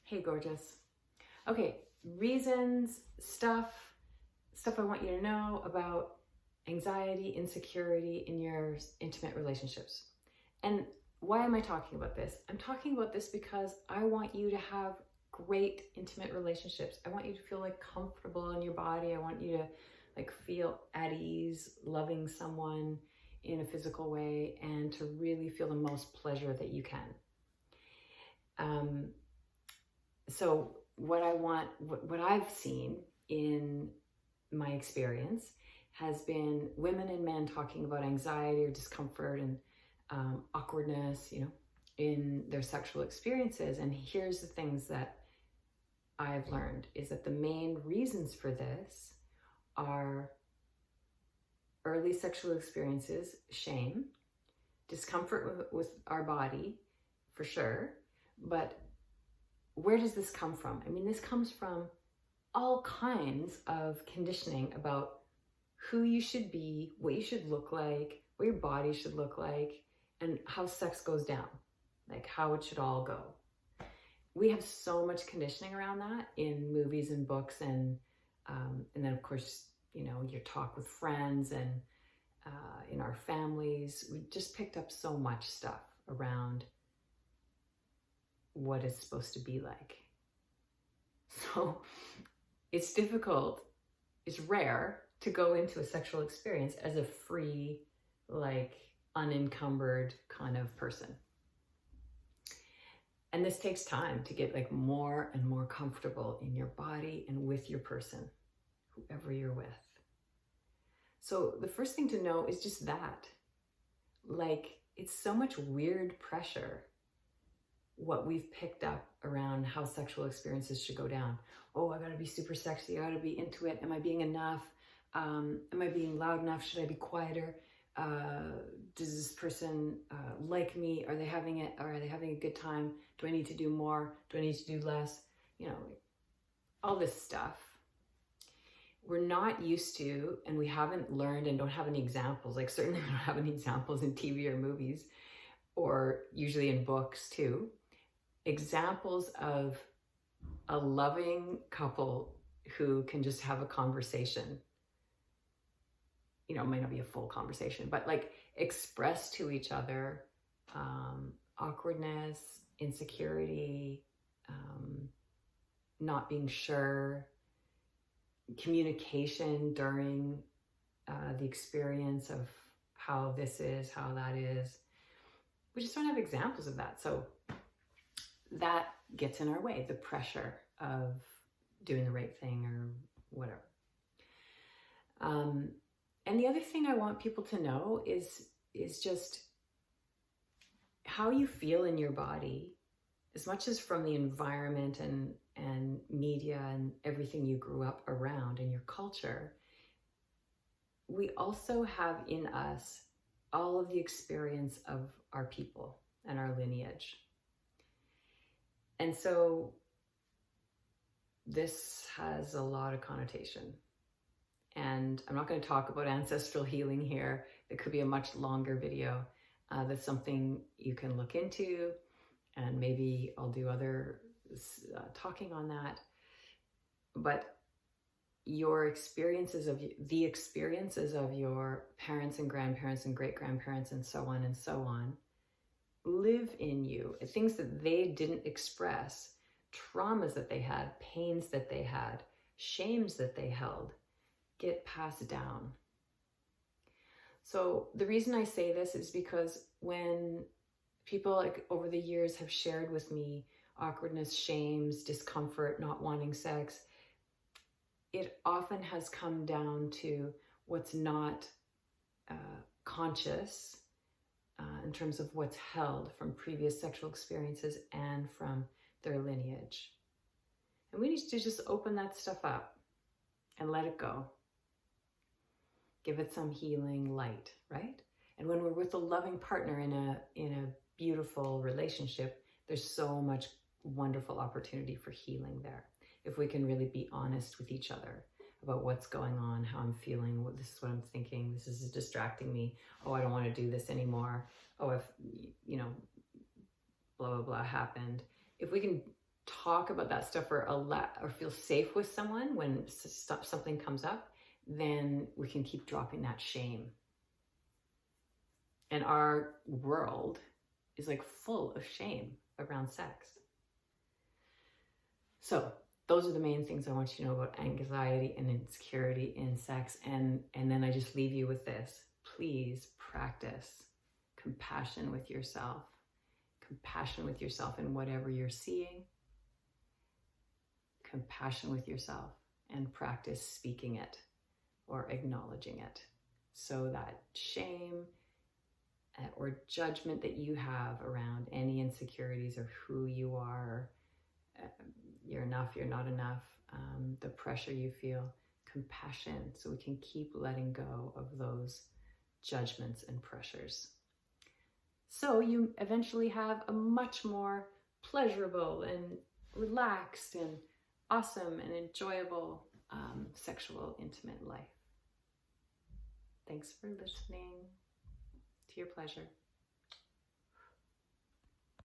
Hey, gorgeous. Okay, reasons, stuff I want you to know about anxiety, insecurity in your intimate relationships. And why am I talking about this? I'm talking about this because I want you to have great intimate relationships. I want you to feel like comfortable in your body. I want you to like feel at ease loving someone in a physical way and to really feel the most pleasure that you can. So what I've seen in my experience has been women and men talking about anxiety or discomfort and awkwardness, in their sexual experiences. And here's the things that I've learned is that the main reasons for this are early sexual experiences, shame, discomfort with our body, for sure, but where does this come from? I mean, this comes from all kinds of conditioning about who you should be, what you should look like, what your body should look like, and how sex goes down, like how it should all go. We have so much conditioning around that in movies and books, and then of course, your talk with friends and in our families. We just picked up so much stuff around what it's supposed to be like. So it's difficult, it's rare to go into a sexual experience as a free, like unencumbered kind of person. And this takes time to get like more and more comfortable in your body and with your person, whoever you're with. So the first thing to know is just that, like, it's so much weird pressure, what we've picked up around how sexual experiences should go down. Oh, I gotta be super sexy, I gotta be into it. Am I being enough? Am I being loud enough? Should I be quieter? Does this person like me? Are they having it? Are they having a good time? Do I need to do more? Do I need to do less? All this stuff. We're not used to, and we haven't learned and don't have any examples, like certainly we don't have any examples in TV or movies, or usually in books too, examples of a loving couple who can just have a conversation. It might not be a full conversation, but like express to each other awkwardness, insecurity, not being sure, communication during the experience of how this is, how that is. We just don't have examples of that. So that gets in our way, the pressure of doing the right thing or whatever. And the other thing I want people to know is just how you feel in your body, as much as from the environment and media and everything you grew up around in your culture. We also have in us all of the experience of our people and our lineage. And so this has a lot of connotation. And I'm not going to talk about ancestral healing here. It could be a much longer video. That's something you can look into, and maybe I'll do other talking on that. But your experiences of the experiences of your parents and grandparents and great-grandparents and so on live in you. Things that they didn't express, traumas that they had, pains that they had, shames that they held, get passed down. So the reason I say this is because when people like over the years have shared with me awkwardness, shames, discomfort, not wanting sex, it often has come down to what's not conscious in terms of what's held from previous sexual experiences and from their lineage. And we need to just open that stuff up and let it go. Give it some healing light, right? And when we're with a loving partner in a beautiful relationship, there's so much wonderful opportunity for healing there. If we can really be honest with each other about what's going on, how I'm feeling, this is what I'm thinking, this is distracting me, oh, I don't want to do this anymore, oh, if, blah, blah, blah happened. If we can talk about that stuff or feel safe with someone when something comes up, then we can keep dropping that shame. And our world is like full of shame around sex. So those are the main things I want you to know about anxiety and insecurity in sex. And then I just leave you with this. Please practice compassion with yourself. Compassion with yourself in whatever you're seeing. Compassion with yourself, and practice speaking it or acknowledging it, so that shame or judgment that you have around any insecurities or who you are, you're enough, you're not enough, the pressure you feel, compassion, so we can keep letting go of those judgments and pressures. So you eventually have a much more pleasurable and relaxed and awesome and enjoyable sexual, intimate life. Thanks for listening. To your pleasure.